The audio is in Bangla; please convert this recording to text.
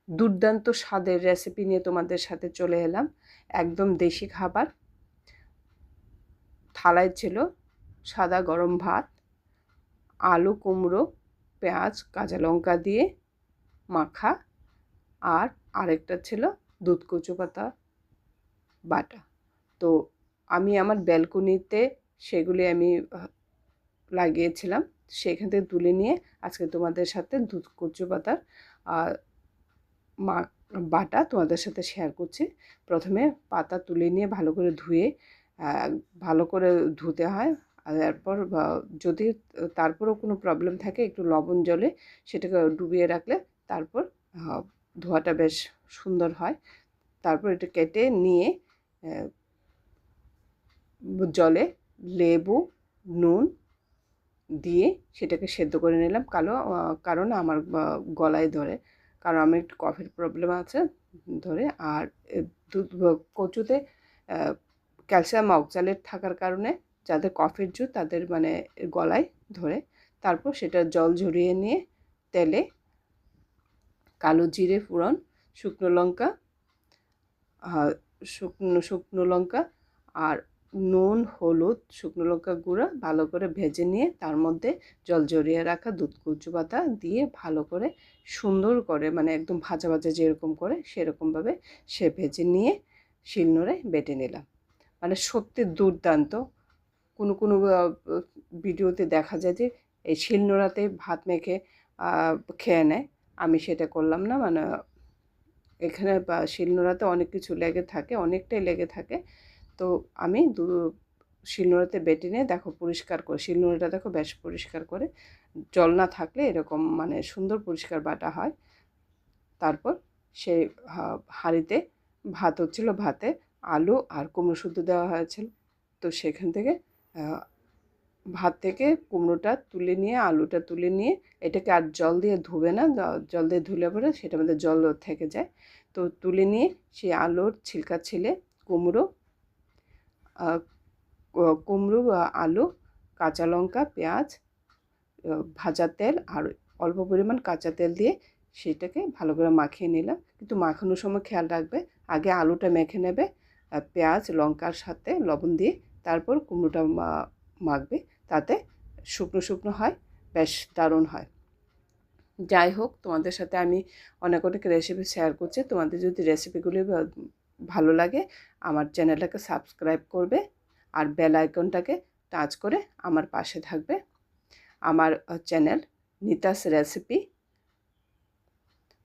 দুর্দান্ত স্বাদের রেসিপি নিয়ে তোমাদের সাথে চলে এলাম। একদম দেশি খাবার। থালায় ছিল সাদা গরম ভাত, আলু কুমড়ো পেঁয়াজ কাঁচা লঙ্কা দিয়ে মাখা, আর আরেকটা ছিল দুধ কচু পাতা বাটা। তো আমি আমার ব্যালকনিতে সেগুলি আমি লাগিয়েছিলাম, সেখান থেকে তুলে নিয়ে আজকে তোমাদের সাথে দুধ কচু পাতার বাটা তোমাদের সাথে শেয়ার করছি। প্রথমে পাতা তুলে নিয়ে ভালো করে ধুয়ে ভালো করে ধুতে হয়, আর এরপর যদি তারপরও কোনো প্রবলেম থাকে একটু লবণ জলে সেটাকে ডুবিয়ে রাখলে তারপর ধোয়াটা বেশ সুন্দর হয়। তারপর এটা কেটে নিয়ে জলে লেবু নুন দিয়ে সেটাকে সেদ্ধ করে নিলাম। কারণ আমার গলায় ধরে, কারণ আমার একটু কফের প্রবলেম আছে ধরে। আর দুধ কচুতে ক্যালসিয়াম অক্সালেট থাকার কারণে যাদের কফের জন্য তাদের মানে গলায় ধরে। তারপর সেটা জল ঝরিয়ে নিয়ে তেলে কালো জিরে ফোড়ন, শুকনো লঙ্কা শুকনো লঙ্কা আর নুন হলুদ শুকনো লঙ্কা গুঁড়া ভালো করে ভেজে নিয়ে তার মধ্যে জল ঝরিয়ে রাখা দুধ কচু পাতা দিয়ে ভালো করে সুন্দর করে মানে একদম ভাজা ভাজা যেরকম করে সেরকমভাবে সে ভেজে নিয়ে শিলনোড়ায় বেটে নিলাম। মানে সত্যি দুর্দান্ত। কোনো কোনো ভিডিওতে দেখা যায় যে এই শিলনোড়াতে ভাত মেখে খেয়ে নেয়, আমি সেটা করলাম না। মানে এখানে শিলনোড়াতে অনেক কিছু লেগে থাকে, অনেকটাই লেগে থাকে। তো আমি শিলনোড়াতে বেটে নিয়ে দেখো পরিষ্কার করে, শিলনোড়াটা দেখো বেশ পরিষ্কার করে, জল না থাকলে এরকম মানে সুন্দর পরিষ্কার বাটা হয়। তারপর সেই হাঁড়িতে ভাত হচ্ছিলো, ভাতে আলু আর কুমড়ো শুদ্ধ দেওয়া হয়েছিল। তো সেখান থেকে ভাত থেকে কুমড়োটা তুলে নিয়ে আলুটা তুলে নিয়ে এটাকে আর জল দিয়ে ধুবে না, জল দিয়ে ধুলে পরে সেটার মধ্যে জল থেকে যায়। তো তুলে নিয়ে সেই আলুর ছিলকা ছিলে কুমড়ো কুমড়ো আলু কাঁচা লঙ্কা পেঁয়াজ ভাজা তেল আর অল্প পরিমাণ কাঁচা তেল দিয়ে সেটাকে ভালো করে মাখিয়ে নিলাম। কিন্তু মাখানোর সময় খেয়াল রাখবে আগে আলুটা মেখে নেবে পেঁয়াজ লঙ্কার সাথে লবণ দিয়ে, তারপর কুমড়োটা মাখবে, তাতে শুকনো শুকনো হয়, বেশ দারুণ হয়। যাই হোক, তোমাদের সাথে আমি অনেক অনেক রেসিপি শেয়ার করছি। তোমাদের যদি রেসিপিগুলি ভালো লাগে আমার চ্যানেলটাকে সাবস্ক্রাইব করবে আর বেল আইকনটাকে টাচ করে আমার পাশে থাকবে। আমার চ্যানেল নিতাস রেসিপি